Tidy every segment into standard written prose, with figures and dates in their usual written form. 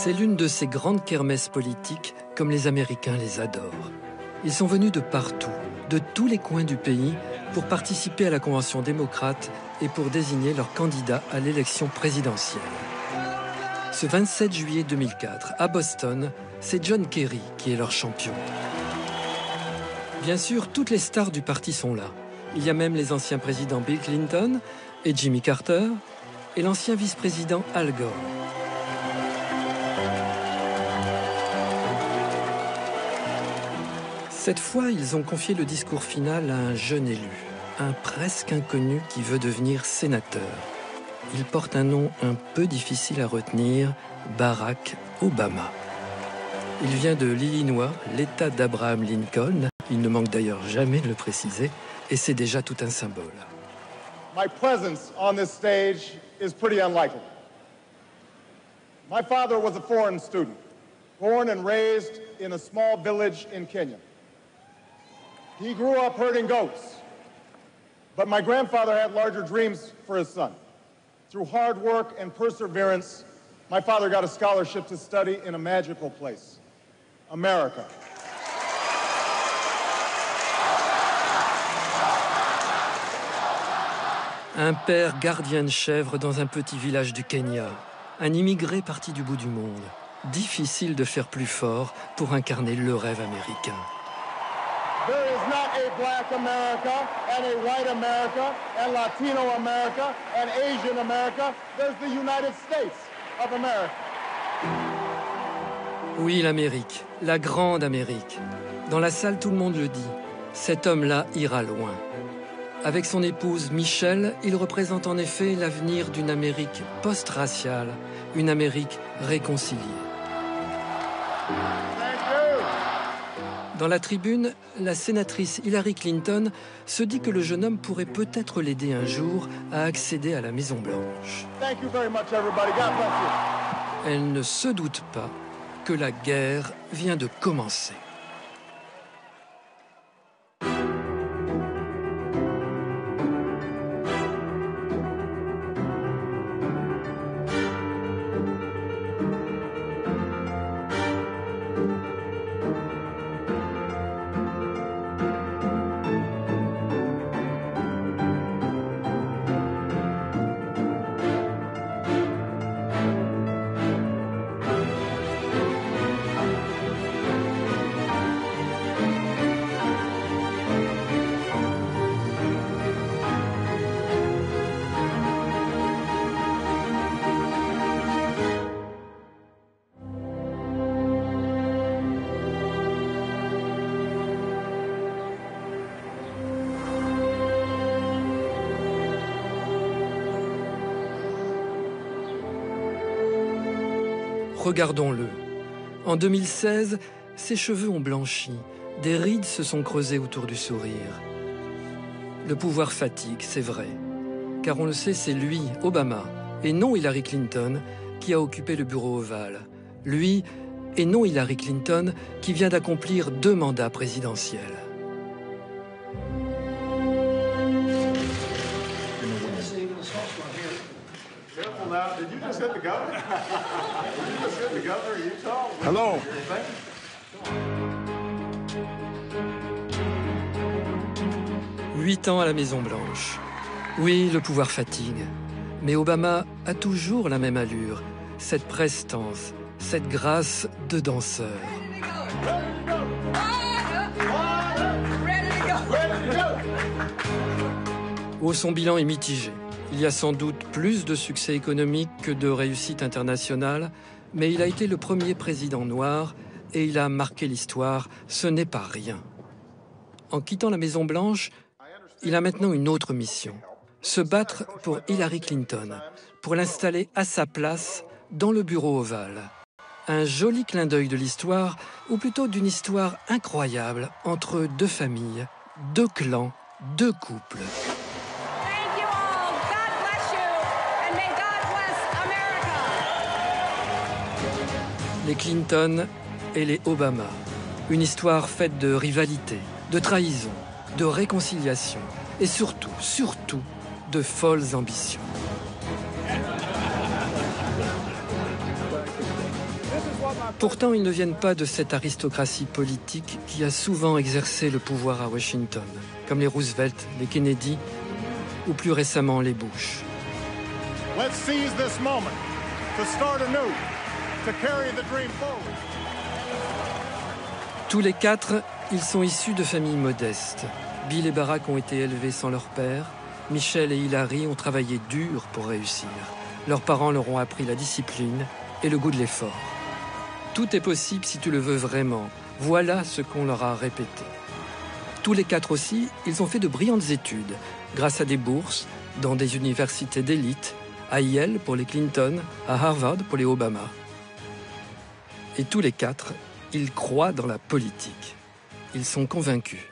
C'est l'une de ces grandes kermesses politiques comme les Américains les adorent. Ils sont venus de partout, de tous les coins du pays, pour participer à la Convention démocrate et pour désigner leur candidat à l'élection présidentielle. Ce 27 juillet 2004, à Boston, c'est John Kerry qui est leur champion. Bien sûr, toutes les stars du parti sont là. Il y a même les anciens présidents Bill Clinton et Jimmy Carter et l'ancien vice-président Al Gore. Cette fois, ils ont confié le discours final à un jeune élu, un presque inconnu qui veut devenir sénateur. Il porte un nom un peu difficile à retenir, Barack Obama. Il vient de l'Illinois, l'État d'Abraham Lincoln. Il ne manque d'ailleurs jamais de le préciser, et c'est déjà tout un symbole. My presence on this stage is pretty unlikely. My father was a foreign student, born and raised in a small village in Kenya. He grew up herding goats, but my grandfather had larger dreams for his son. Through hard work and perseverance, my father got a scholarship to study in a magical place, America. Un père gardien de chèvres dans un petit village du Kenya. Un immigré parti du bout du monde. Difficile de faire plus fort pour incarner le rêve américain. There is not a black America and a white America and Latino America and Asian America. There's the United States of America. Oui, l'Amérique, la grande Amérique. Dans la salle, tout le monde le dit. Cet homme-là ira loin. Avec son épouse Michelle, il représente en effet l'avenir d'une Amérique post-raciale, une Amérique réconciliée. Dans la tribune, la sénatrice Hillary Clinton se dit que le jeune homme pourrait peut-être l'aider un jour à accéder à la Maison-Blanche. Elle ne se doute pas que la guerre vient de commencer. Regardons-le. En 2016, ses cheveux ont blanchi, des rides se sont creusées autour du sourire. Le pouvoir fatigue, c'est vrai. Car on le sait, c'est lui, Obama, et non Hillary Clinton, qui a occupé le bureau ovale. Lui, et non Hillary Clinton, qui vient d'accomplir 2 mandats présidentiels. Did you just hit the governor? Did you just hit the governor of Utah? Hello. 8 ans à la Maison-Blanche. Oui, le pouvoir fatigue. Mais Obama a toujours la même allure, cette prestance, cette grâce de danseur. Oh, son bilan est mitigé. Il y a sans doute plus de succès économique que de réussite internationale, mais il a été le premier président noir et il a marqué l'histoire. Ce n'est pas rien. En quittant la Maison-Blanche, il a maintenant une autre mission. Se battre pour Hillary Clinton, pour l'installer à sa place dans le bureau ovale. Un joli clin d'œil de l'histoire, ou plutôt d'une histoire incroyable entre 2 familles, 2 clans, 2 couples. Les Clinton et les Obama. Une histoire faite de rivalité, de trahison, de réconciliation et surtout, de folles ambitions. Pourtant, ils ne viennent pas de cette aristocratie politique qui a souvent exercé le pouvoir à Washington, comme les Roosevelt, les Kennedy ou plus récemment les Bush. Let's seize this moment to start anew, to carry the dream forward. Tous les quatre, ils sont issus de familles modestes. Bill et Barack ont été élevés sans leur père. Michelle et Hillary ont travaillé dur pour réussir. Leurs parents leur ont appris la discipline et le goût de l'effort. Tout est possible si tu le veux vraiment. Voilà ce qu'on leur a répété. Tous les quatre aussi, ils ont fait de brillantes études, grâce à des bourses, dans des universités d'élite, à Yale pour les Clinton, à Harvard pour les Obama. Et tous les quatre, ils croient dans la politique. Ils sont convaincus.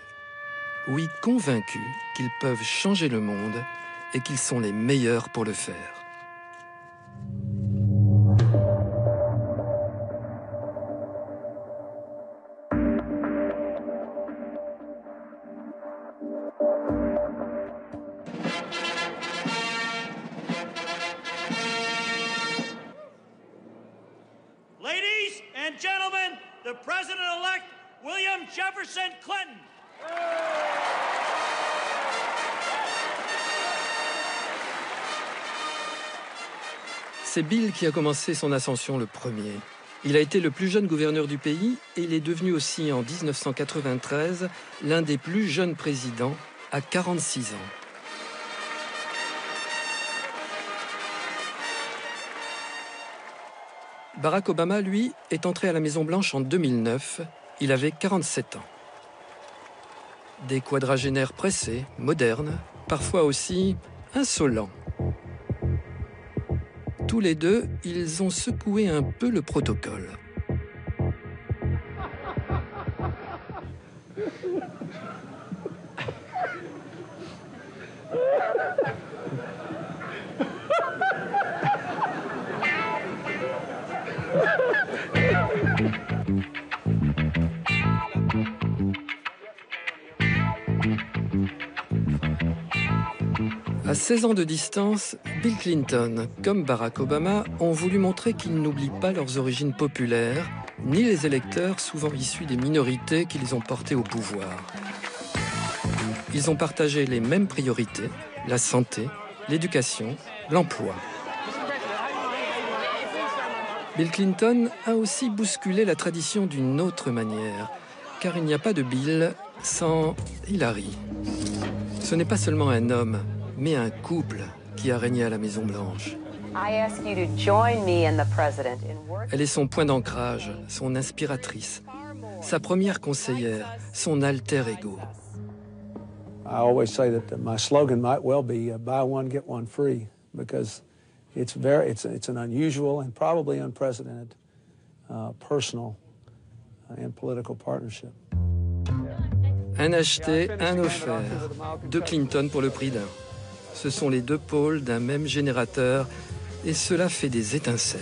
Oui, convaincus qu'ils peuvent changer le monde et qu'ils sont les meilleurs pour le faire. Ladies and gentlemen, the President-elect William Jefferson Clinton. C'est Bill qui a commencé son ascension le premier. Il a été le plus jeune gouverneur du pays et il est devenu aussi en 1993 l'un des plus jeunes présidents à 46 ans. Barack Obama, lui, est entré à la Maison-Blanche en 2009. Il avait 47 ans. Des quadragénaires pressés, modernes, parfois aussi insolents. Tous les deux, ils ont secoué un peu le protocole. À 16 ans de distance, Bill Clinton, comme Barack Obama, ont voulu montrer qu'ils n'oublient pas leurs origines populaires, ni les électeurs souvent issus des minorités qui les ont portés au pouvoir. Ils ont partagé les mêmes priorités, la santé, l'éducation, l'emploi. Bill Clinton a aussi bousculé la tradition d'une autre manière, car il n'y a pas de Bill sans Hillary. Ce n'est pas seulement un homme, mais un couple qui a régné à la Maison-Blanche. Elle est son point d'ancrage, son inspiratrice, sa première conseillère, son alter ego. I always say that my slogan might well be buy one, get one free, because it's an unusual and probably unprecedented personal and political partnership. Un acheté, un offert. Deux Clinton pour le prix d'un. Ce sont les deux pôles d'un même générateur et cela fait des étincelles.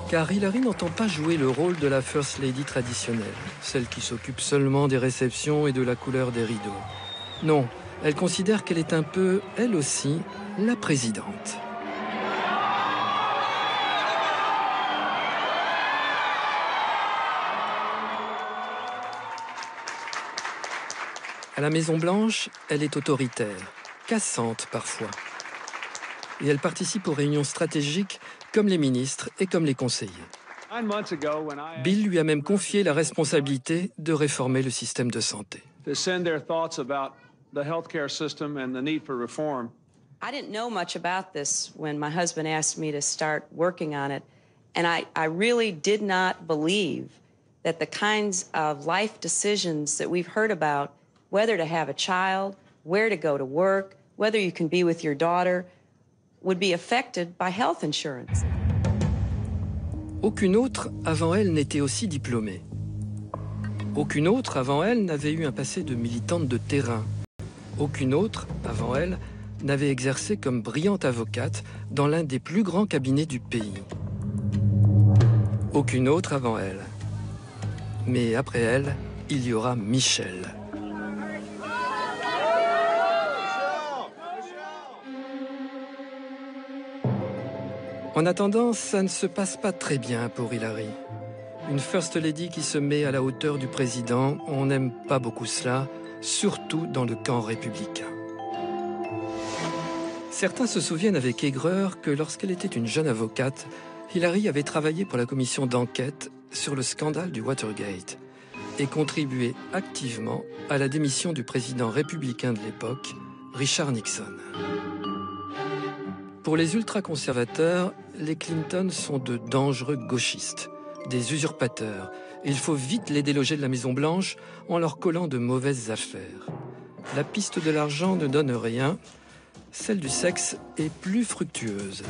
Car Hillary n'entend pas jouer le rôle de la First Lady traditionnelle, celle qui s'occupe seulement des réceptions et de la couleur des rideaux. Non, elle considère qu'elle est un peu, elle aussi, la présidente. À la Maison-Blanche, elle est autoritaire, cassante parfois. Et elle participe aux réunions stratégiques comme les ministres et comme les conseillers. Bill lui a même confié la responsabilité de réformer le système de santé. I didn't know much about this when my husband asked me to start working on it, and I really did not believe that the kinds of life decisions that we've heard about, whether to have a child, where to go to work, whether you can be with your daughter, would be affected by health insurance. Aucune autre avant elle n'était aussi diplômée. Aucune autre avant elle n'avait eu un passé de militante de terrain. Aucune autre avant elle n'avait exercé comme brillante avocate dans l'un des plus grands cabinets du pays. Aucune autre avant elle. Mais après elle, il y aura Michelle. En En attendant, ça ne se passe pas très bien pour Hillary. Une First Lady qui se met à la hauteur du président, on n'aime pas beaucoup cela, surtout dans le camp républicain. Certains se souviennent avec aigreur que lorsqu'elle était une jeune avocate, Hillary avait travaillé pour la commission d'enquête sur le scandale du Watergate et contribué activement à la démission du président républicain de l'époque, Richard Nixon. Pour les ultra-conservateurs, les Clinton sont de dangereux gauchistes, des usurpateurs. Il faut vite les déloger de la Maison-Blanche en leur collant de mauvaises affaires. La piste de l'argent ne donne rien. Celle du sexe est plus fructueuse.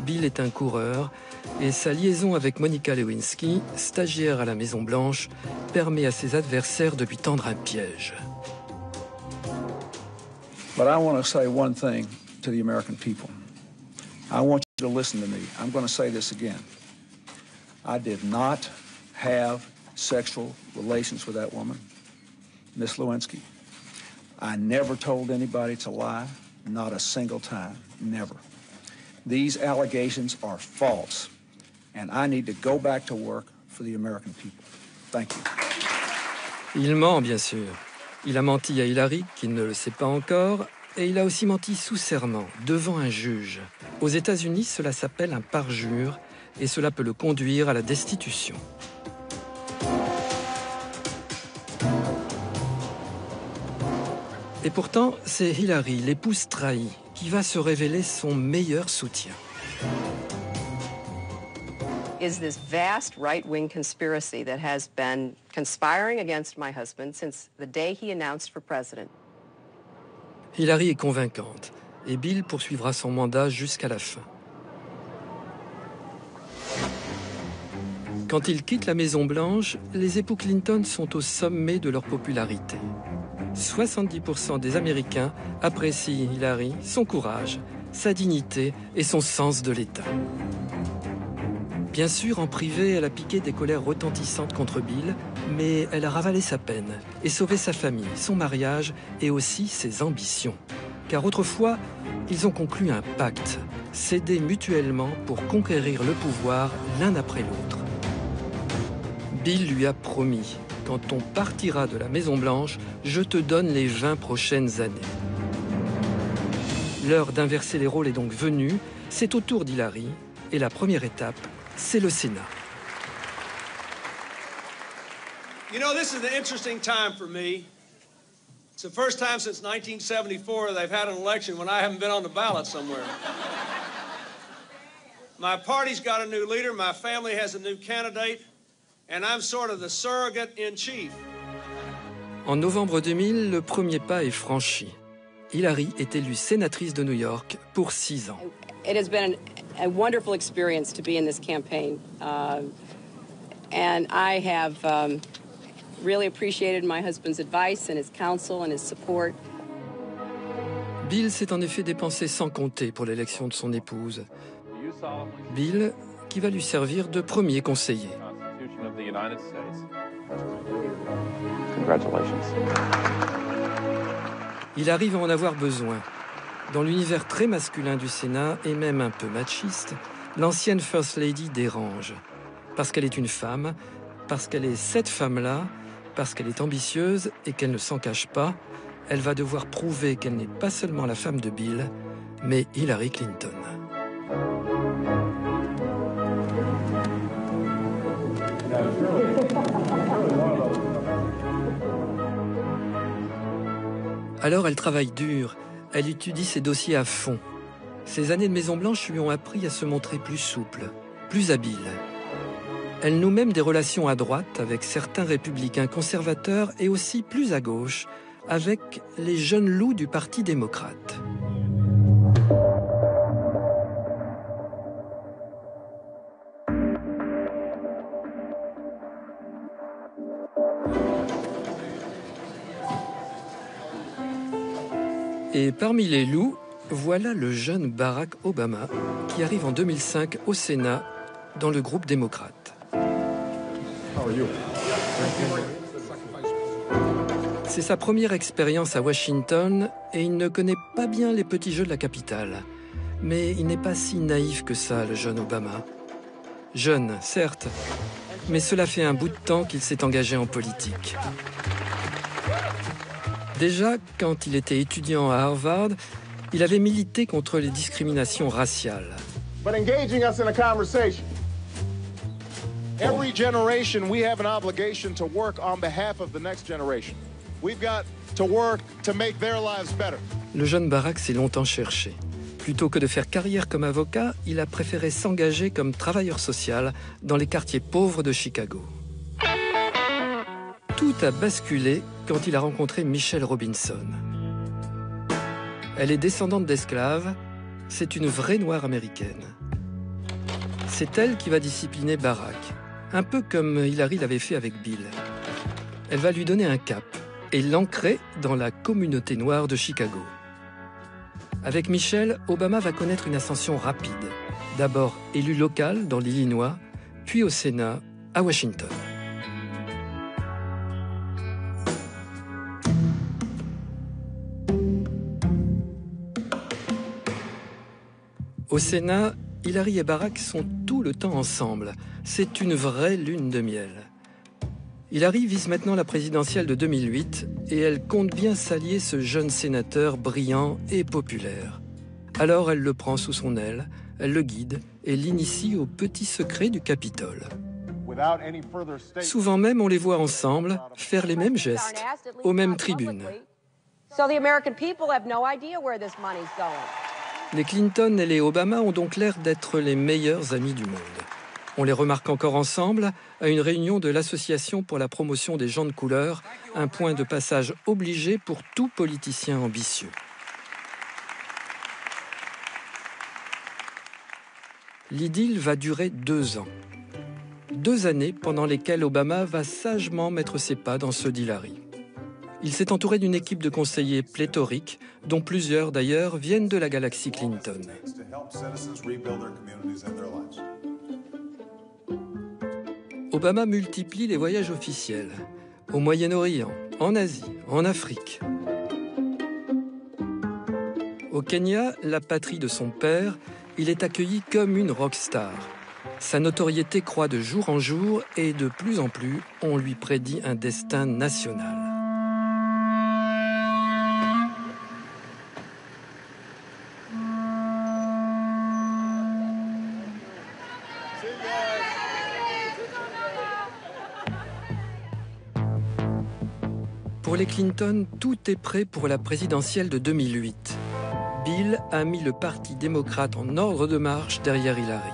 Bill est un coureur et sa liaison avec Monica Lewinsky, stagiaire à la Maison-Blanche, permet à ses adversaires de lui tendre un piège. But I want to say one thing to the American people. I want you to listen to me. I'm going to say this again. I did not have sexual relations with that woman, Miss Lewinsky. I never told anybody to lie. Not a single time, never. These allegations are false, and I need to go back to work for the American people. Thank you. Il ment, bien sûr. Il a menti à Hillary, qui ne le sait pas encore, et il a aussi menti sous serment, devant un juge. Aux États-Unis, cela s'appelle un parjure, et cela peut le conduire à la destitution. Et pourtant, c'est Hillary, l'épouse trahie, qui va se révéler son meilleur soutien. Is this vast right-wing conspiracy that has been conspiring against my husband since the day he announced for president. Hillary est convaincante, et Bill poursuivra son mandat jusqu'à la fin. Quand il quitte la Maison-Blanche, les époux Clinton sont au sommet de leur popularité. 70% des Américains apprécient Hillary, son courage, sa dignité et son sens de l'État. Bien sûr, en privé, elle a piqué des colères retentissantes contre Bill, mais elle a ravalé sa peine et sauvé sa famille, son mariage et aussi ses ambitions. Car autrefois, ils ont conclu un pacte, s'aider mutuellement pour conquérir le pouvoir l'un après l'autre. Bill lui a promis: quand on partira de la Maison-Blanche, je te donne les 20 prochaines années. L'heure d'inverser les rôles est donc venue. C'est au tour d'Hillary. Et la première étape, c'est le Sénat. You know, this is an interesting time for me. It's the first time since 1974 they've had an election when I haven't been on the ballot somewhere. My party's got a new leader, my family has a new candidate, and I'm sort of the surrogate in chief. En novembre 2000, le premier pas est franchi. Hillary est élue sénatrice de New York pour 6 ans. It has been a wonderful experience to be in this campaign, and I have really appreciated my husband's advice and his counsel and his support. Bill s'est en effet dépensé sans compter pour l'élection de son épouse. Bill, qui va lui servir de premier conseiller. Il arrive à en avoir besoin. Dans l'univers très masculin du Sénat, et même un peu machiste, l'ancienne First Lady dérange. Parce qu'elle est une femme, parce qu'elle est cette femme-là, parce qu'elle est ambitieuse et qu'elle ne s'en cache pas, elle va devoir prouver qu'elle n'est pas seulement la femme de Bill, mais Hillary Clinton. Alors elle travaille dur, elle étudie ses dossiers à fond. Ces années de Maison-Blanche lui ont appris à se montrer plus souple, plus habile. Elle noue même des relations à droite avec certains républicains conservateurs et aussi plus à gauche avec les jeunes loups du Parti démocrate. Et parmi les loups, voilà le jeune Barack Obama qui arrive en 2005 au Sénat dans le groupe démocrate. C'est sa première expérience à Washington et il ne connaît pas bien les petits jeux de la capitale. Mais il n'est pas si naïf que ça, le jeune Obama. Jeune, certes, mais cela fait un bout de temps qu'il s'est engagé en politique. Déjà, quand il était étudiant à Harvard, il avait milité contre les discriminations raciales. But engaging us in a conversation. Every generation, we have an obligation to work on behalf of the next generation. We've got to work to make their lives better. Le jeune Barack s'est longtemps cherché. Plutôt que de faire carrière comme avocat, il a préféré s'engager comme travailleur social dans les quartiers pauvres de Chicago. Tout a basculé quand il a rencontré Michelle Robinson. Elle est descendante d'esclaves, c'est une vraie noire américaine. C'est elle qui va discipliner Barack, un peu comme Hillary l'avait fait avec Bill. Elle va lui donner un cap et l'ancrer dans la communauté noire de Chicago. Avec Michelle, Obama va connaître une ascension rapide. D'abord élu local dans l'Illinois, puis au Sénat, à Washington. Au Sénat, Hillary et Barack sont tout le temps ensemble. C'est une vraie lune de miel. Hillary vise maintenant la présidentielle de 2008 et elle compte bien s'allier ce jeune sénateur brillant et populaire. Alors elle le prend sous son aile, elle le guide et l'initie aux petits secrets du Capitole. Souvent même, on les voit ensemble faire les mêmes gestes, aux mêmes tribunes. Les Clinton et les Obama ont donc l'air d'être les meilleurs amis du monde. On les remarque encore ensemble à une réunion de l'Association pour la promotion des gens de couleur, un point de passage obligé pour tout politicien ambitieux. L'idylle va durer 2 ans. 2 années pendant lesquelles Obama va sagement mettre ses pas dans ceux d'Hillary. Il s'est entouré d'une équipe de conseillers pléthoriques, dont plusieurs d'ailleurs viennent de la galaxie Clinton. Obama multiplie les voyages officiels, au Moyen-Orient, en Asie, en Afrique. Au Kenya, la patrie de son père, il est accueilli comme une rockstar. Sa notoriété croît de jour en jour et de plus en plus, on lui prédit un destin national. Pour les Clinton, tout est prêt pour la présidentielle de 2008. Bill a mis le Parti démocrate en ordre de marche derrière Hillary.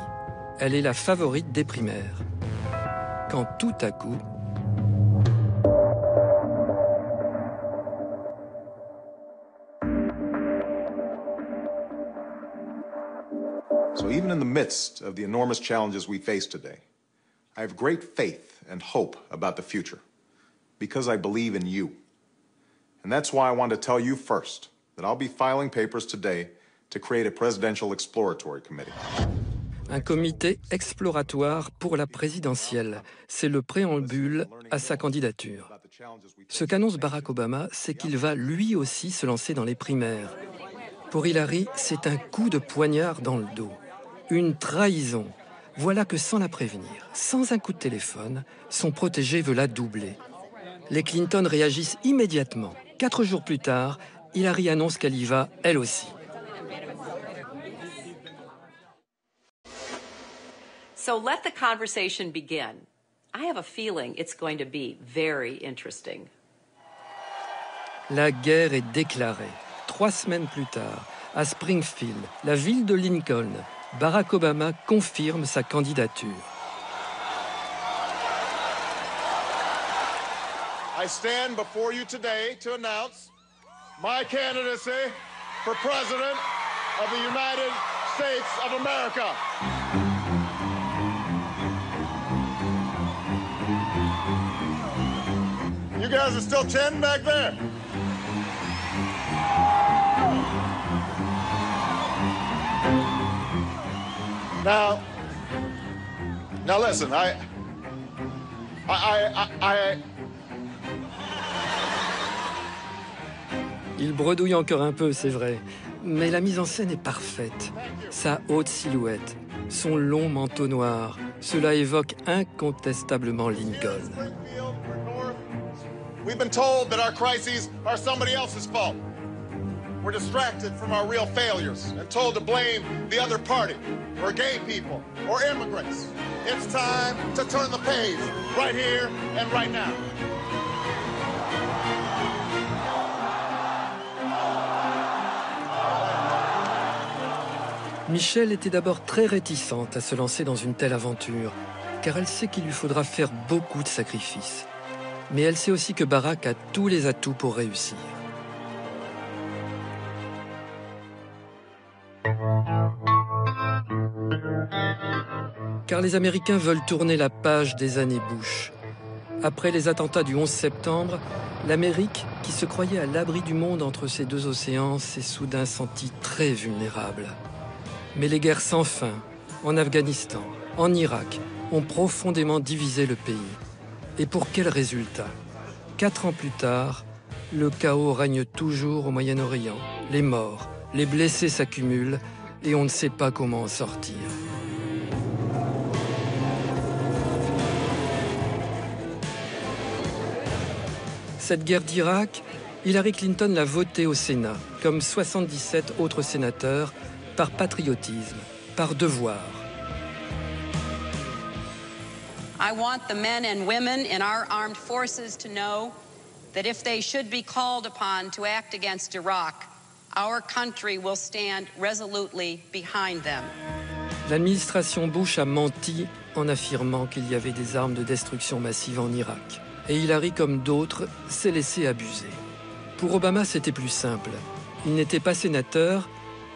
Elle est la favorite des primaires. Quand tout à coup... So even in the midst of the enormous challenges we face today, I have great faith and hope about the future because I believe in you. And that's why I want to tell you first that I'll be filing papers today to create a presidential exploratory committee. Un comité exploratoire pour la présidentielle. C'est le préambule à sa candidature. Ce qu'annonce Barack Obama, c'est qu'il va lui aussi se lancer dans les primaires. Pour Hillary, c'est un coup de poignard dans le dos. Une trahison. Voilà que sans la prévenir, sans un coup de téléphone, son protégé veut la doubler. Les Clinton réagissent immédiatement. 4 jours plus tard, Hillary annonce qu'elle y va, elle aussi. So let the conversation begin. I have a feeling it's going to be very interesting. La guerre est déclarée. 3 semaines plus tard, à Springfield, la ville de Lincoln, Barack Obama confirme sa candidature. I stand before you today to announce my candidacy for President of the United States of America. You guys are still chanting back there. Now listen, Il bredouille encore un peu, c'est vrai. Mais la mise en scène est parfaite. Sa haute silhouette, son long manteau noir, cela évoque incontestablement Lincoln. We've been told that our crises are somebody else's fault. We're distracted from our real failures and told to blame the other party, or gay people, or immigrants. It's time to turn the page, right here and right now. Michelle était d'abord très réticente à se lancer dans une telle aventure, car elle sait qu'il lui faudra faire beaucoup de sacrifices. Mais elle sait aussi que Barack a tous les atouts pour réussir. Car les Américains veulent tourner la page des années Bush. Après les attentats du 11 septembre, l'Amérique, qui se croyait à l'abri du monde entre ces deux océans, s'est soudain sentie très vulnérable. Mais les guerres sans fin, en Afghanistan, en Irak, ont profondément divisé le pays. Et pour quel résultat? 4 ans plus tard, le chaos règne toujours au Moyen-Orient. Les morts, les blessés s'accumulent et on ne sait pas comment en sortir. Cette guerre d'Irak, Hillary Clinton l'a votée au Sénat, comme 77 autres sénateurs, par patriotisme, par devoir. I want the men and women in our armed forces to know that if they should be called upon to act against Iraq, our country will stand resolutely behind them. L'administration Bush a menti en affirmant qu'il y avait des armes de destruction massive en Irak. Et Hillary, comme d'autres, s'est laissé abuser. Pour Obama, c'était plus simple. Il n'était pas sénateur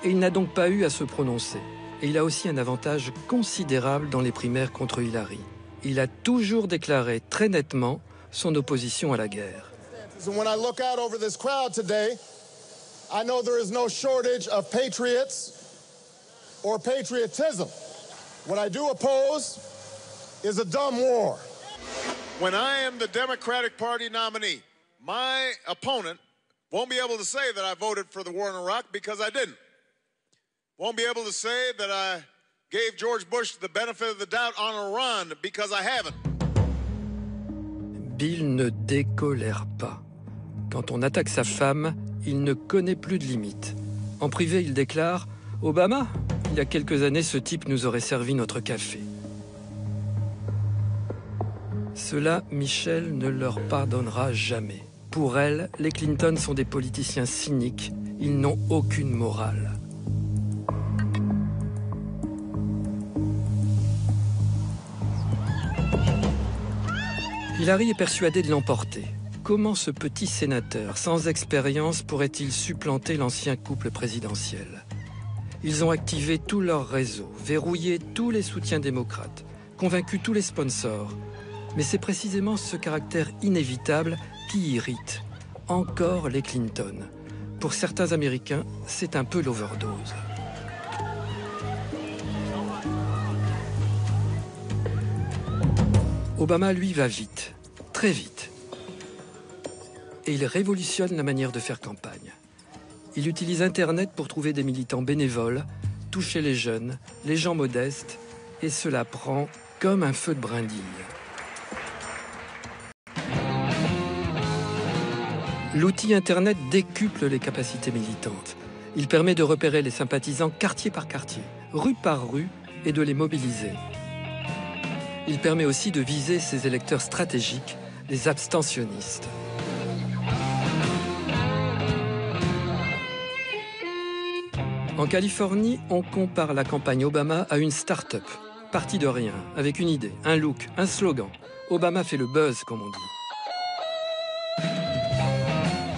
et il n'a donc pas eu à se prononcer. Et il a aussi un avantage considérable dans les primaires contre Hillary. Il a toujours déclaré très nettement son opposition à la guerre. When I look out over this crowd today, I know there is no shortage of patriots or patriotism. What I do oppose is a dumb war. When I am the Democratic Party nominee, my opponent won't be able to say that I voted for the war in Iraq because I didn't. Won't be able to say that I gave George Bush the benefit of the doubt on Iran because I haven't. Bill ne décolère pas. Quand on attaque sa femme, il ne connaît plus de limites. En privé, il déclare « Obama, il y a quelques années, ce type nous aurait servi notre café. » Cela, Michelle ne leur pardonnera jamais. Pour elle, les Clinton sont des politiciens cyniques. Ils n'ont aucune morale. Hillary est persuadée de l'emporter. Comment ce petit sénateur, sans expérience, pourrait-il supplanter l'ancien couple présidentiel? Ils ont activé tout leur réseau, verrouillé tous les soutiens démocrates, convaincu tous les sponsors. Mais c'est précisément ce caractère inévitable qui irrite encore les Clinton. Pour certains Américains, c'est un peu l'overdose. Obama, lui, va vite, très vite. Et il révolutionne la manière de faire campagne. Il utilise Internet pour trouver des militants bénévoles, toucher les jeunes, les gens modestes, et cela prend comme un feu de brindille. L'outil Internet décuple les capacités militantes. Il permet de repérer les sympathisants quartier par quartier, rue par rue, et de les mobiliser. Il permet aussi de viser ses électeurs stratégiques, les abstentionnistes. En Californie, on compare la campagne Obama à une start-up, partie de rien, avec une idée, un look, un slogan. Obama fait le buzz, comme on dit.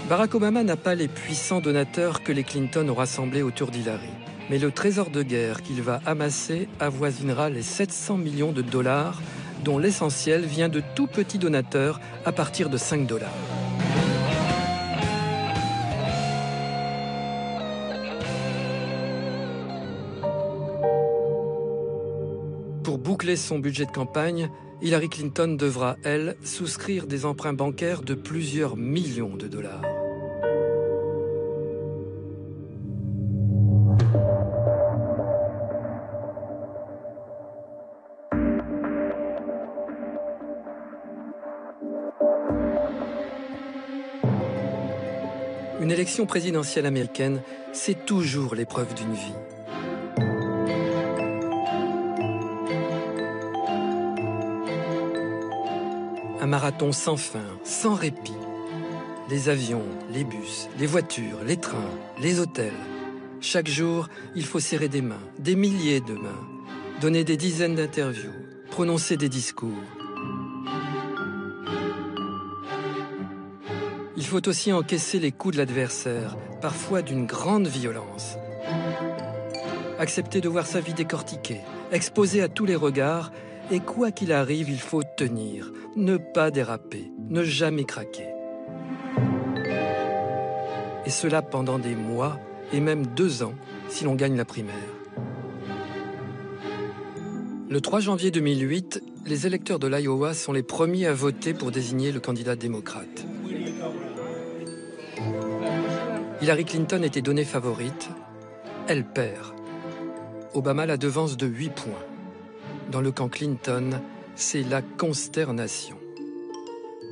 Barack Obama n'a pas les puissants donateurs que les Clinton ont rassemblés autour d'Hillary. Mais le trésor de guerre qu'il va amasser avoisinera les 700 millions de dollars, dont l'essentiel vient de tout petits donateurs à partir de 5 $. Pour boucler son budget de campagne, Hillary Clinton devra, elle, souscrire des emprunts bancaires de plusieurs millions de dollars. Une élection présidentielle américaine, c'est toujours l'épreuve d'une vie. Un marathon sans fin, sans répit. Les avions, les bus, les voitures, les trains, les hôtels. Chaque jour, il faut serrer des mains, des milliers de mains, donner des dizaines d'interviews, prononcer des discours. Il faut aussi encaisser les coups de l'adversaire, parfois d'une grande violence. Accepter de voir sa vie décortiquée, exposée à tous les regards, et quoi qu'il arrive, il faut tenir, ne pas déraper, ne jamais craquer. Et cela pendant des mois et même 2 ans si l'on gagne la primaire. Le 3 janvier 2008, les électeurs de l'Iowa sont les premiers à voter pour désigner le candidat démocrate. Hillary Clinton était donnée favorite. Elle perd. Obama la devance de 8 points. Dans le camp Clinton, c'est la consternation.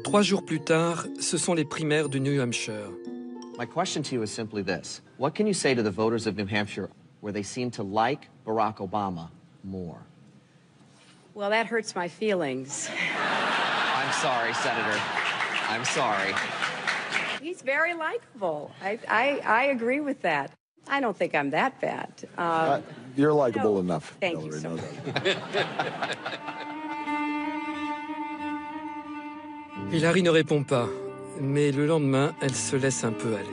3 jours plus tard, ce sont les primaires du New Hampshire. My question to you is simply this. What can you say to the voters of New Hampshire where they seem to like Barack Obama more? Well, that hurts my feelings. I'm sorry, Senator. I'm sorry. He's very likable. I agree with that. I don't think I'm that bad. You're likable enough. Thank you so much. Hillary ne répond pas, mais le lendemain, elle se laisse un peu aller.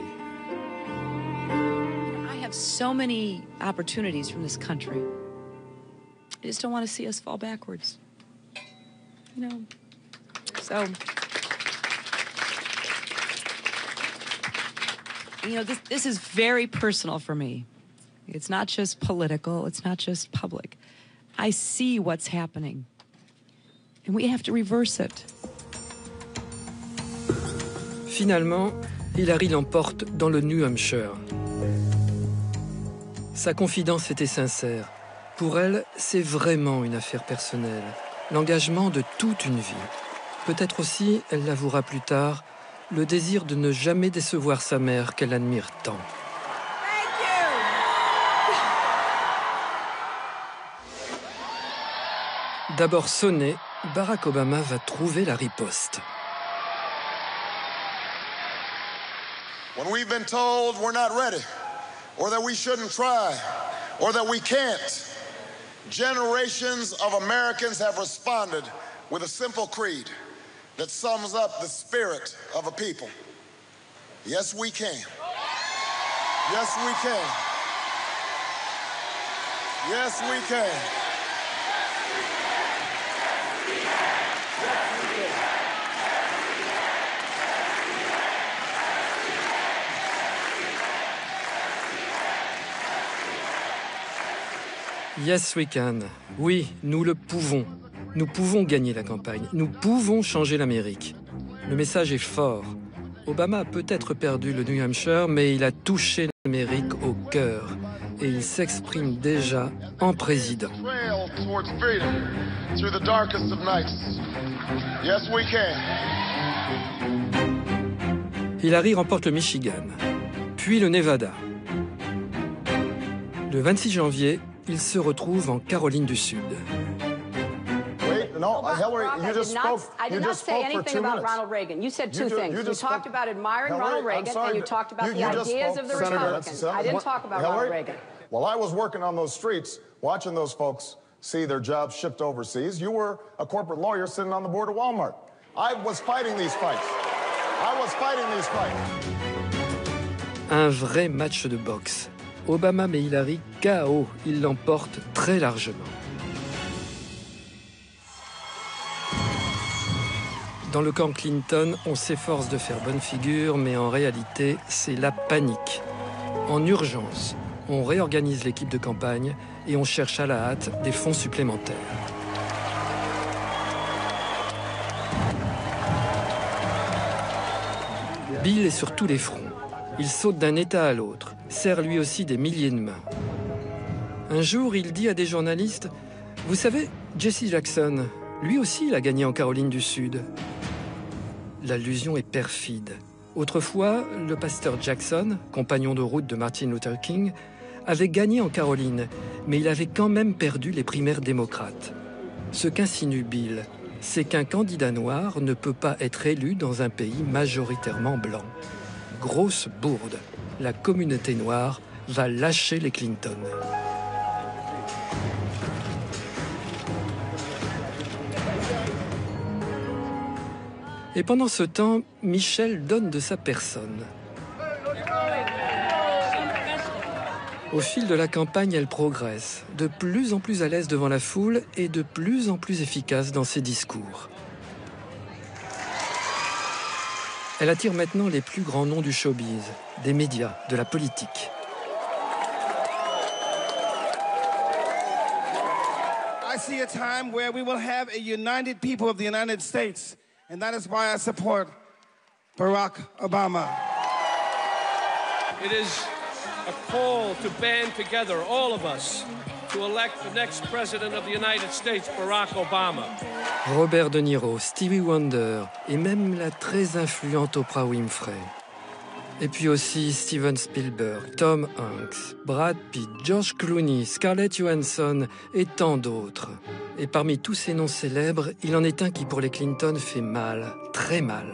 I have so many opportunities from this country. I just don't want to see us fall backwards. You know, so... You know, this is very personal for me. It's not just political, it's not just public. I see what's happening, and we have to reverse it. Finalement, Hillary l'emporte dans le New Hampshire. Sa confidence était sincère. Pour elle, c'est vraiment une affaire personnelle, l'engagement de toute une vie. Peut-être aussi, elle l'avouera plus tard, le désir de ne jamais décevoir sa mère qu'elle admire tant. D'abord sonné, Barack Obama va trouver la riposte. When we've been told we're not ready, or that we shouldn't try, or that we can't, generations of Americans have responded with a simple creed that sums up the spirit of a people. Yes, we can. Yes, we can. Yes, we can. Yes, we can. Oui, nous le pouvons. Nous pouvons gagner la campagne. Nous pouvons changer l'Amérique. Le message est fort. Obama a peut-être perdu le New Hampshire, mais il a touché l'Amérique au cœur. Et il s'exprime déjà en président. Hillary remporte le Michigan, puis le Nevada. Le 26 janvier, il se retrouve en Caroline du Sud. No, Hillary, you just spoke. I did not say anything about Ronald Reagan. You said two things. You talked about admiring Ronald Reagan, and you talked about the ideas of the Republicans. I didn't talk about Ronald Reagan. While I was working on those streets, watching those folks see their jobs shipped overseas, you were a corporate lawyer sitting on the board of Walmart. I was fighting these fights. Un vrai match de boxe. Obama et Hillary KO. Ils l'emportent très largement. Dans le camp Clinton, on s'efforce de faire bonne figure, mais en réalité, c'est la panique. En urgence, on réorganise l'équipe de campagne et on cherche à la hâte des fonds supplémentaires. Bill est sur tous les fronts. Il saute d'un État à l'autre, serre lui aussi des milliers de mains. Un jour, il dit à des journalistes « Vous savez, Jesse Jackson, lui aussi, il a gagné en Caroline du Sud. » L'allusion est perfide. Autrefois, le pasteur Jackson, compagnon de route de Martin Luther King, avait gagné en Caroline, mais il avait quand même perdu les primaires démocrates. Ce qu'insinue Bill, c'est qu'un candidat noir ne peut pas être élu dans un pays majoritairement blanc. Grosse bourde. La communauté noire va lâcher les Clinton. Et pendant ce temps, Michelle donne de sa personne. Au fil de la campagne, elle progresse, de plus en plus à l'aise devant la foule et de plus en plus efficace dans ses discours. Elle attire maintenant les plus grands noms du showbiz, des médias, de la politique. I see a time where we will have a united people of the United States, and that is why I support Barack Obama. It is a call to band together, all of us, to elect the next president of the United States, Barack Obama. Robert De Niro, Stevie Wonder et même la très influente Oprah Winfrey. Et puis aussi Steven Spielberg, Tom Hanks, Brad Pitt, George Clooney, Scarlett Johansson et tant d'autres. Et parmi tous ces noms célèbres, il en est un qui pour les Clinton fait mal, très mal.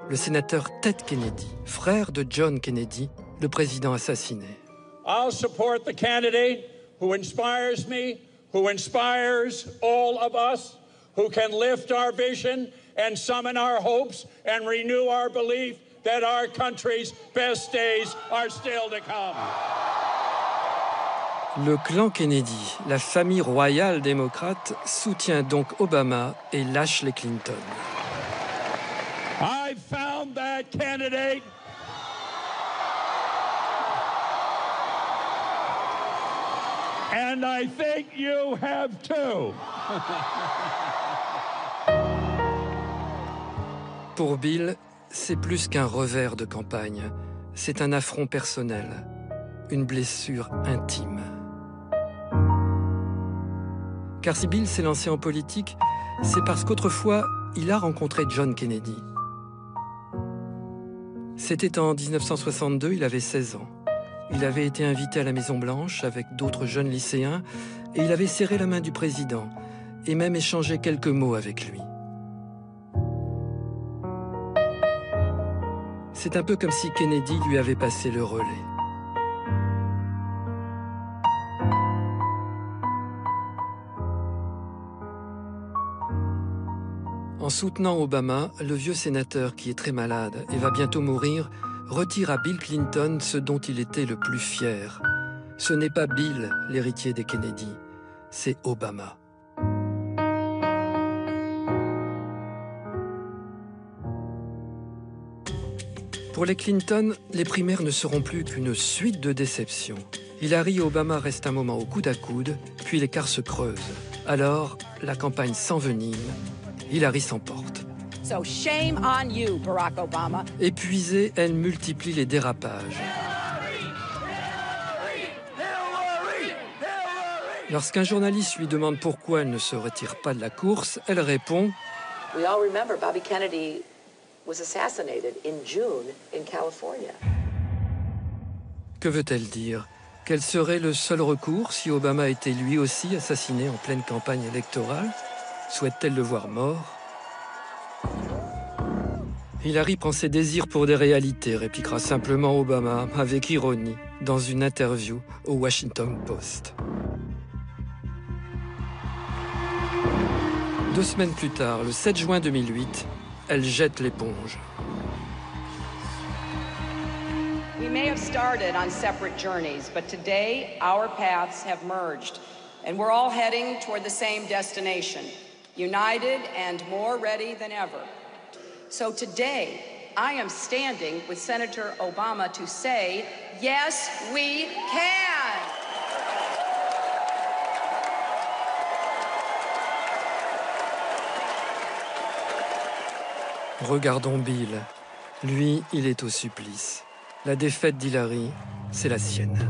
Le sénateur Ted Kennedy, frère de John Kennedy, le président assassiné. I'll support the candidate who inspires me, who inspires all of us, who can lift our vision and summon our hopes and renew our belief that our country's best days are still to come. Le clan Kennedy, la famille royale démocrate, soutient donc Obama et lâche les Clinton. I found that candidate. And I think you have too. Pour Bill, c'est plus qu'un revers de campagne. C'est un affront personnel, une blessure intime. Car si Bill s'est lancé en politique, c'est parce qu'autrefois, il a rencontré John Kennedy. C'était en 1962, il avait 16 ans. Il avait été invité à la Maison-Blanche avec d'autres jeunes lycéens et il avait serré la main du président et même échangé quelques mots avec lui. C'est un peu comme si Kennedy lui avait passé le relais. En soutenant Obama, le vieux sénateur qui est très malade et va bientôt mourir retire à Bill Clinton ce dont il était le plus fier. Ce n'est pas Bill, l'héritier des Kennedy, c'est Obama. Pour les Clinton, les primaires ne seront plus qu'une suite de déceptions. Hillary et Obama restent un moment au coude à coude, puis l'écart se creuse. Alors, la campagne s'envenime, Hillary s'emporte. So shame on you, Barack Obama. Épuisée, elle multiplie les dérapages. Lorsqu'un journaliste lui demande pourquoi elle ne se retire pas de la course, elle répond « We all remember Bobby Kennedy was assassinated in June in California. » Que veut-elle dire? Quel serait le seul recours si Obama était lui aussi assassiné en pleine campagne électorale? Souhaite-t-elle le voir mort? Hillary prend ses désirs pour des réalités, répliquera simplement Obama avec ironie dans une interview au Washington Post. 2 semaines plus tard, le 7 juin 2008, elle jette l'éponge. We may have started on separate journeys, but today our paths have merged, and we're all heading toward the same destination, united and more ready than ever. So today, I am standing with Senator Obama to say, yes, we can! Regardons Bill. Lui, il est au supplice. La défaite d'Hillary, c'est la sienne.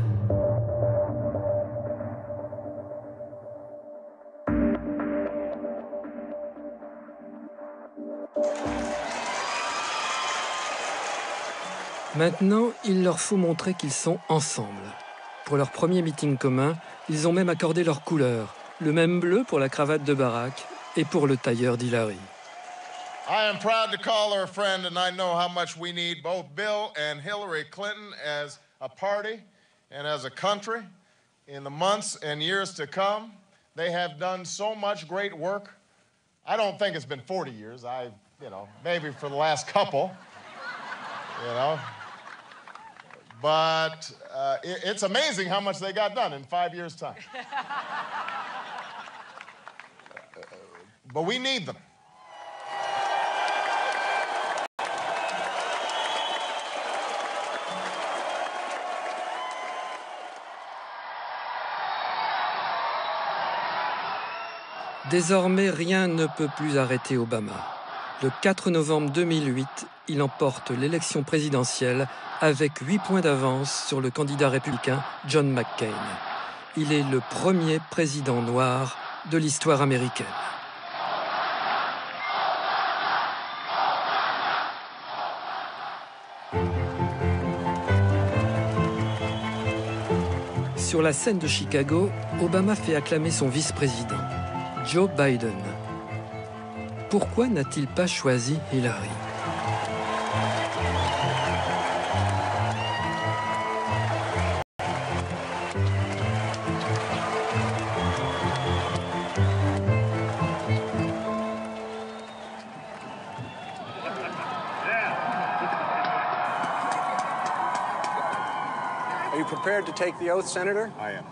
Maintenant, il leur faut montrer qu'ils sont ensemble. Pour leur premier meeting commun, ils ont même accordé leur couleur, le même bleu pour la cravate de Barack et pour le tailleur d'Hillary. I am proud to call her a friend, and I know how much we need both Bill and Hillary Clinton as a party and as a country in the months and years to come. They have done so much great work. I don't think it's been 40 years. Maybe for the last couple, But it's amazing how much they got done in 5 years' time. But we need them. Désormais, rien ne peut plus arrêter Obama. Le 4 novembre 2008, il emporte l'élection présidentielle avec 8 points d'avance sur le candidat républicain John McCain. Il est le premier président noir de l'histoire américaine. Sur la scène de Chicago, Obama fait acclamer son vice-président, Joe Biden. Pourquoi n'a-t-il pas choisi Hillary ? Are you prepared to take the oath, Senator? I am.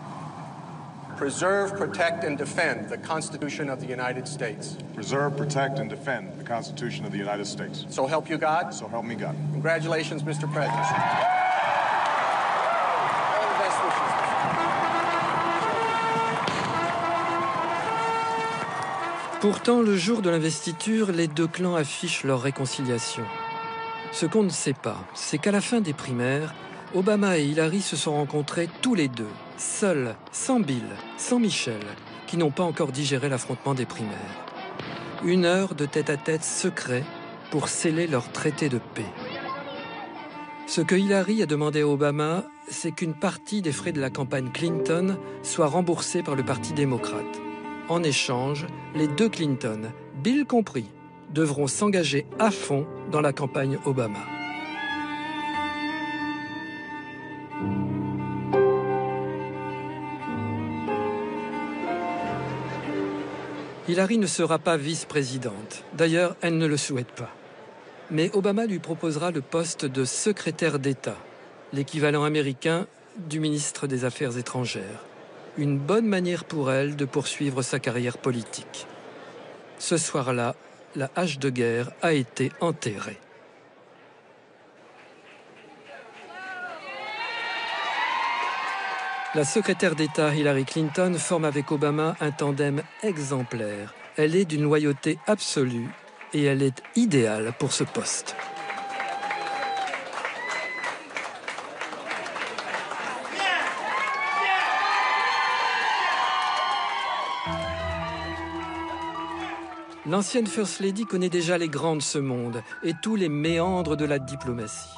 Preserve, protect, and defend the Constitution of the United States. Preserve, protect, and defend the Constitution of the United States. So help you God? So help me God. Congratulations, Mr. President. All the best wishes. Pourtant, le jour de l'investiture, les deux clans affichent leur réconciliation. Ce qu'on ne sait pas, c'est qu'à la fin des primaires, Obama et Hillary se sont rencontrés tous les deux, seuls, sans Bill, sans Michelle, qui n'ont pas encore digéré l'affrontement des primaires. 1 heure de tête-à-tête secret pour sceller leur traité de paix. Ce que Hillary a demandé à Obama, c'est qu'une partie des frais de la campagne Clinton soit remboursée par le Parti démocrate. En échange, les deux Clinton, Bill compris, devront s'engager à fond dans la campagne Obama. Hillary ne sera pas vice-présidente. D'ailleurs, elle ne le souhaite pas. Mais Obama lui proposera le poste de secrétaire d'État, l'équivalent américain du ministre des Affaires étrangères. Une bonne manière pour elle de poursuivre sa carrière politique. Ce soir-là, la hache de guerre a été enterrée. La secrétaire d'État Hillary Clinton forme avec Obama un tandem exemplaire. Elle est d'une loyauté absolue et elle est idéale pour ce poste. L'ancienne First Lady connaît déjà les grands de ce monde et tous les méandres de la diplomatie.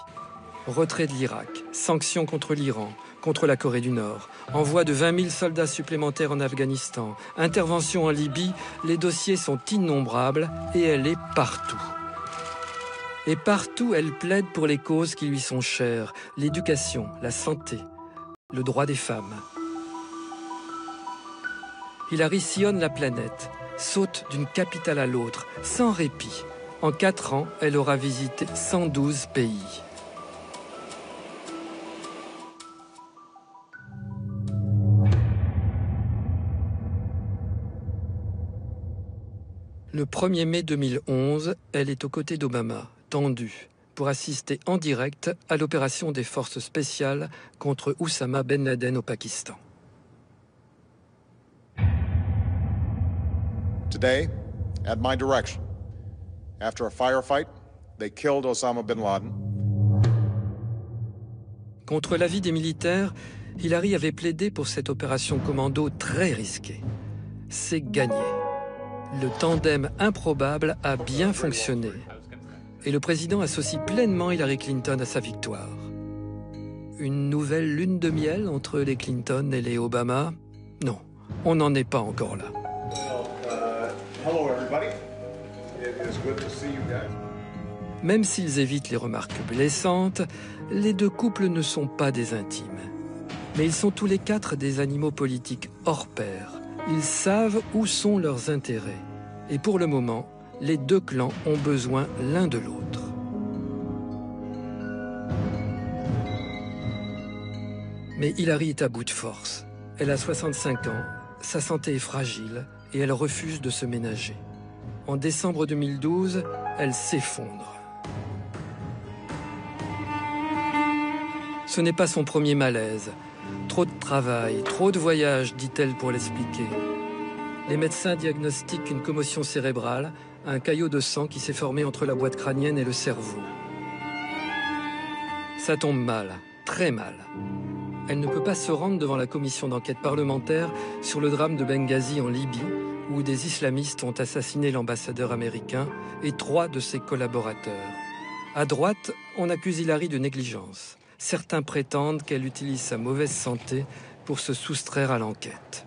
Retrait de l'Irak, sanctions contre l'Iran, contre la Corée du Nord, envoi de 20 000 soldats supplémentaires en Afghanistan, intervention en Libye, les dossiers sont innombrables et elle est partout. Et partout, elle plaide pour les causes qui lui sont chères, l'éducation, la santé, le droit des femmes. Hillary sillonne la planète, saute d'une capitale à l'autre, sans répit. En 4 ans, elle aura visité 112 pays. Le 1er mai 2011, elle est aux côtés d'Obama, tendue, pour assister en direct à l'opération des forces spéciales contre Oussama Ben Laden au Pakistan. Today, at my direction, after a firefight, they killed Osama bin Laden. Contre l'avis des militaires, Hillary avait plaidé pour cette opération commando très risquée. C'est gagné. Le tandem improbable a bien fonctionné. et le président associe pleinement Hillary Clinton à sa victoire. Une nouvelle lune de miel entre les Clinton et les Obama? Non, on n'en est pas encore là. Hello, everybody. It is good to see you guys. Même s'ils évitent les remarques blessantes, les deux couples ne sont pas des intimes. Mais ils sont tous les quatre des animaux politiques hors pair. Ils savent où sont leurs intérêts. Et pour le moment, les deux clans ont besoin l'un de l'autre. Mais Hillary est à bout de force. Elle a 65 ans, sa santé est fragile et elle refuse de se ménager. En décembre 2012, elle s'effondre. Ce n'est pas son premier malaise. Trop de travail, trop de voyages, dit-elle pour l'expliquer. Les médecins diagnostiquent une commotion cérébrale, un caillot de sang qui s'est formé entre la boîte crânienne et le cerveau. Ça tombe mal, très mal. Elle ne peut pas se rendre devant la commission d'enquête parlementaire sur le drame de Benghazi en Libye, où des islamistes ont assassiné l'ambassadeur américain et 3 de ses collaborateurs. À droite, on accuse Hillary de négligence. Certains prétendent qu'elle utilise sa mauvaise santé pour se soustraire à l'enquête.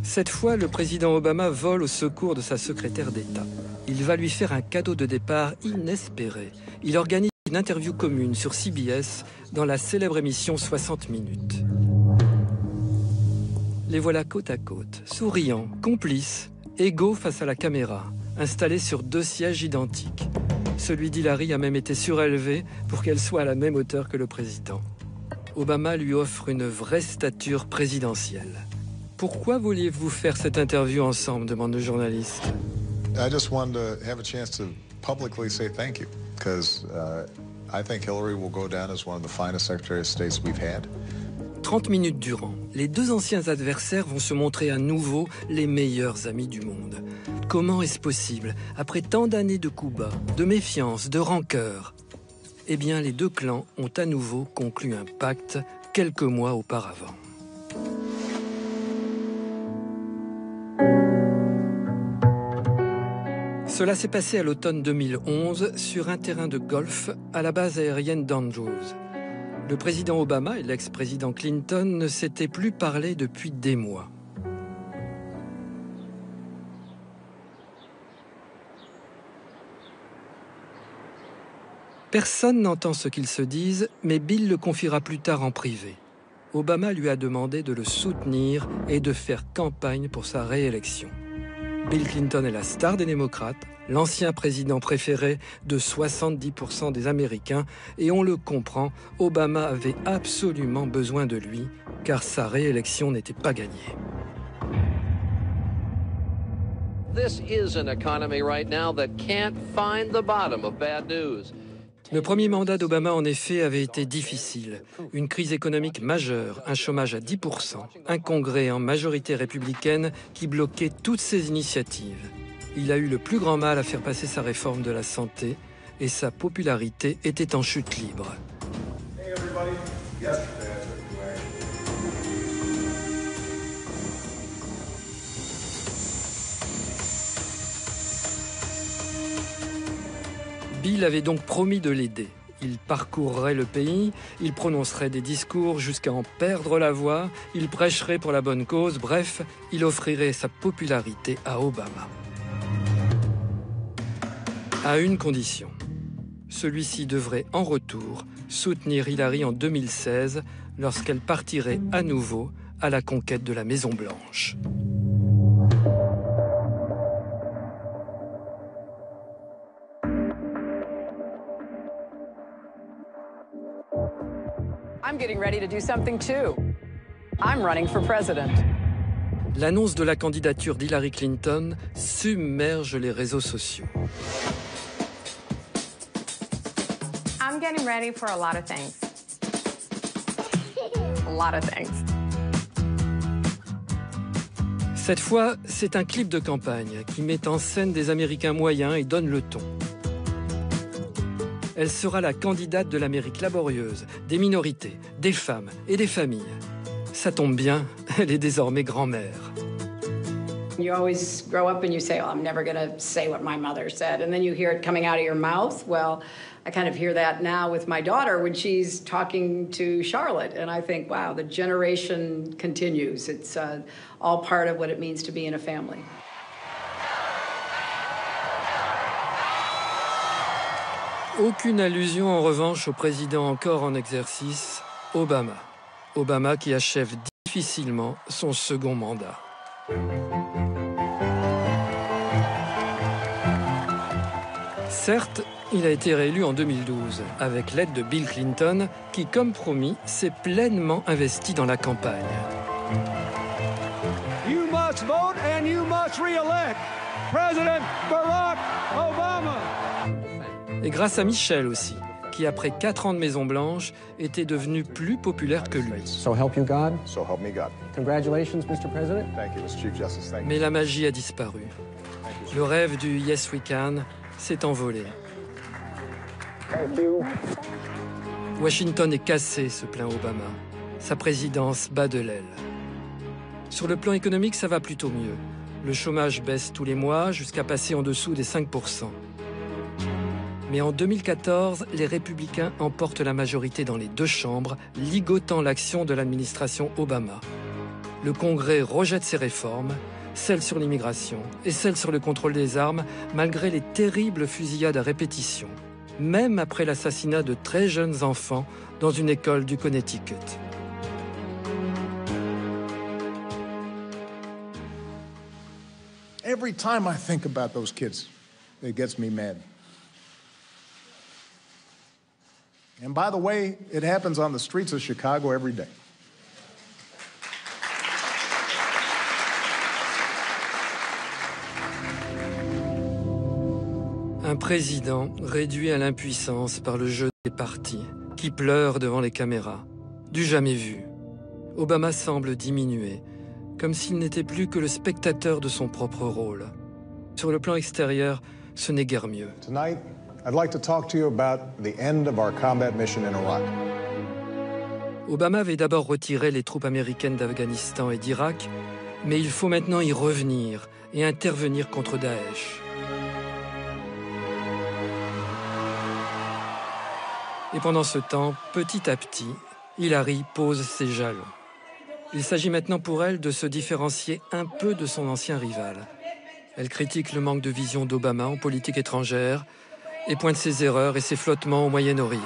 Cette fois, le président Obama vole au secours de sa secrétaire d'État. Il va lui faire un cadeau de départ inespéré. Il organise une interview commune sur CBS dans la célèbre émission 60 minutes. Les voilà côte à côte, souriants, complices, égaux face à la caméra, installés sur 2 sièges identiques. Celui d'Hillary a même été surélevé pour qu'elle soit à la même hauteur que le président. Obama lui offre une vraie stature présidentielle. « Pourquoi vouliez-vous faire cette interview ensemble ?» demande le journaliste. I just wanted to have a chance to publicly say thank you, because I think Hillary will go down as one of the finest Secretary of States we've had. 30 minutes durant, les 2 anciens adversaires vont se montrer à nouveau les meilleurs amis du monde. Comment est-ce possible, après tant d'années de coups bas, de méfiance, de rancœur? Eh bien, les 2 clans ont à nouveau conclu un pacte quelques mois auparavant. Cela s'est passé à l'automne 2011 sur un terrain de golf à la base aérienne d'Andrews. Le président Obama et l'ex-président Clinton ne s'étaient plus parlé depuis des mois. Personne n'entend ce qu'ils se disent, mais Bill le confiera plus tard en privé. Obama lui a demandé de le soutenir et de faire campagne pour sa réélection. Bill Clinton est la star des démocrates, l'ancien président préféré de 70% des Américains, et on le comprend, Obama avait absolument besoin de lui, car sa réélection n'était pas gagnée. This is an economy right now that can't find the bottom of bad news. Le premier mandat d'Obama, en effet, avait été difficile. Une crise économique majeure, un chômage à 10%, un congrès en majorité républicaine qui bloquait toutes ses initiatives. Il a eu le plus grand mal à faire passer sa réforme de la santé et sa popularité était en chute libre. Hey everybody. Yes. Bill avait donc promis de l'aider. Il parcourrait le pays, il prononcerait des discours jusqu'à en perdre la voix, il prêcherait pour la bonne cause, bref, il offrirait sa popularité à Obama. À une condition. Celui-ci devrait, en retour, soutenir Hillary en 2016 lorsqu'elle partirait à nouveau à la conquête de la Maison-Blanche. I'm getting ready to do something too. I'm running for president. L'annonce de la candidature d'Hillary Clinton submerge les réseaux sociaux. I'm getting ready for a lot of things. A lot of things. Cette fois, c'est un clip de campagne qui met en scène des Américains moyens et donne le ton. Elle sera la candidate de l'Amérique laborieuse, des minorités, des femmes et des familles. Ça tombe bien, elle est désormais grand-mère. You always grow up and you say, oh, I'm never going to say what my mother said. And then you hear it coming out of your mouth. Well, I kind of hear that now with my daughter when she's talking to Charlotte. And I think, wow, the generation continues. It's all part of what it means to be in a family. Aucune allusion en revanche au président encore en exercice, Obama. Obama qui achève difficilement son second mandat. Certes, il a été réélu en 2012, avec l'aide de Bill Clinton, qui, comme promis, s'est pleinement investi dans la campagne. You must vote and you must re-elect President Barack Obama. Et grâce à Michelle aussi, qui après 4 ans de Maison-Blanche était devenu plus populaire que lui. So help you God. So help me God. Congratulations, Mr. President. Thank you, Mr. Chief Justice. Thank you. Mais la magie a disparu. Le rêve du Yes We Can s'est envolé. Washington est cassé, se plaint Obama. Sa présidence bat de l'aile. Sur le plan économique, ça va plutôt mieux. Le chômage baisse tous les mois jusqu'à passer en dessous des 5%. Mais en 2014, les républicains emportent la majorité dans les 2 chambres, ligotant l'action de l'administration Obama. Le Congrès rejette ces réformes, celles sur l'immigration et celles sur le contrôle des armes, malgré les terribles fusillades à répétition, même après l'assassinat de très jeunes enfants dans une école du Connecticut. Every time I think about those kids, it gets me mad. And by the way, it happens on the streets of Chicago every day. Un président réduit à l'impuissance par le jeu des partis, qui pleure devant les caméras. Du jamais vu. Obama semble diminuer, comme s'il n'était plus que le spectateur de son propre rôle. Sur le plan extérieur, ce n'est guère mieux. Tonight, I'd like to talk to you about the end of our combat mission in Iraq. Obama avait d'abord retiré les troupes américaines d'Afghanistan et d'Irak, mais il faut maintenant y revenir et intervenir contre Daesh. Et pendant ce temps, petit à petit, Hillary pose ses jalons. Il s'agit maintenant pour elle de se différencier un peu de son ancien rival. Elle critique le manque de vision d'Obama en politique étrangère et pointe ses erreurs et ses flottements au Moyen-Orient.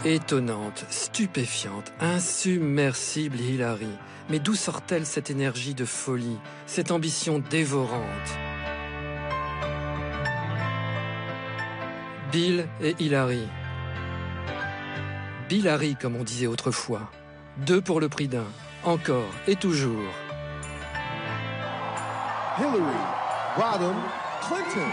Étonnante, stupéfiante, insubmersible Hillary. Mais d'où sort-elle cette énergie de folie, cette ambition dévorante ? Bill et Hillary. Bill-Harry, comme on disait autrefois. 2 pour le prix d'un. Encore et toujours. Hillary Rodham Clinton.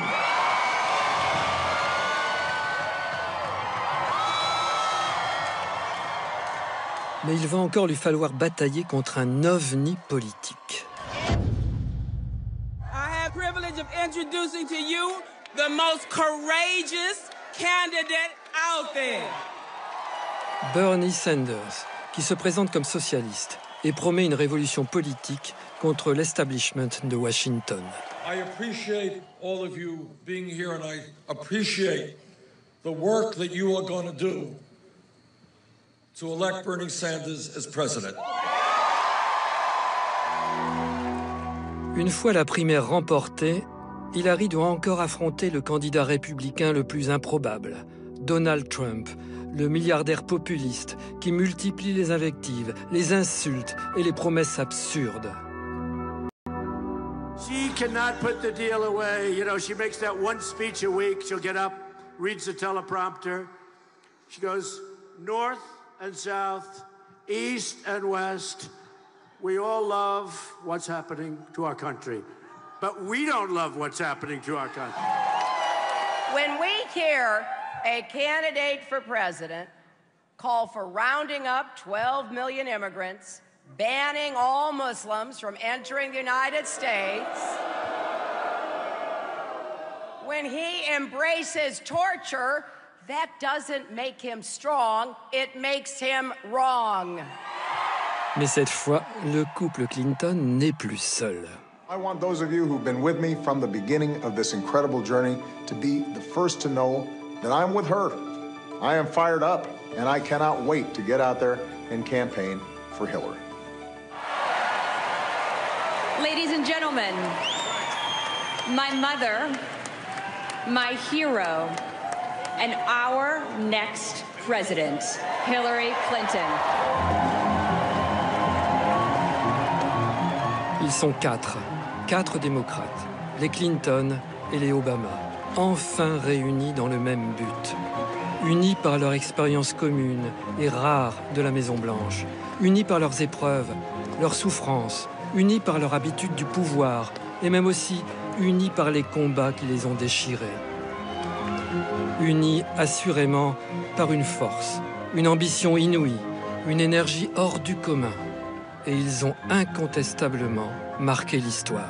Mais il va encore lui falloir batailler contre un ovni politique. I have the privilege of introducing to you the most courageous candidate out there. Bernie Sanders, qui se présente comme socialiste et promet une révolution politique contre l'establishment de Washington. I appreciate all of you being here and I appreciate the work that you are going to do to elect Bernie Sanders as president. Une fois la primaire remportée, Hillary doit encore affronter le candidat républicain le plus improbable, Donald Trump, le milliardaire populiste qui multiplie les invectives, les insultes et les promesses absurdes. She cannot put the deal away. You know, she makes that one speech a week. She'll get up, reads the teleprompter. She goes north and south, east and west. We all love what's happening to our country. But we don't love what's happening to our country. When we hear a candidate for president call for rounding up 12 million immigrants, banning all Muslims from entering the United States, when he embraces torture, that doesn't make him strong, it makes him wrong. Mais cette fois, le couple Clinton n'est plus seul. I want those of you who've been with me from the beginning of this incredible journey to be the first to know that I'm with her. I am fired up, and I cannot wait to get out there and campaign for Hillary. Ladies and gentlemen, my mother, my hero, and our next president, Hillary Clinton. Ils sont quatre démocrates, les Clinton et les Obama, enfin réunis dans le même but. Unis par leur expérience commune et rare de la Maison-Blanche, unis par leurs épreuves, leurs souffrances, unis par leur habitude du pouvoir et même aussi unis par les combats qui les ont déchirés. Unis assurément par une force, une ambition inouïe, une énergie hors du commun. Et ils ont incontestablement marqué l'histoire.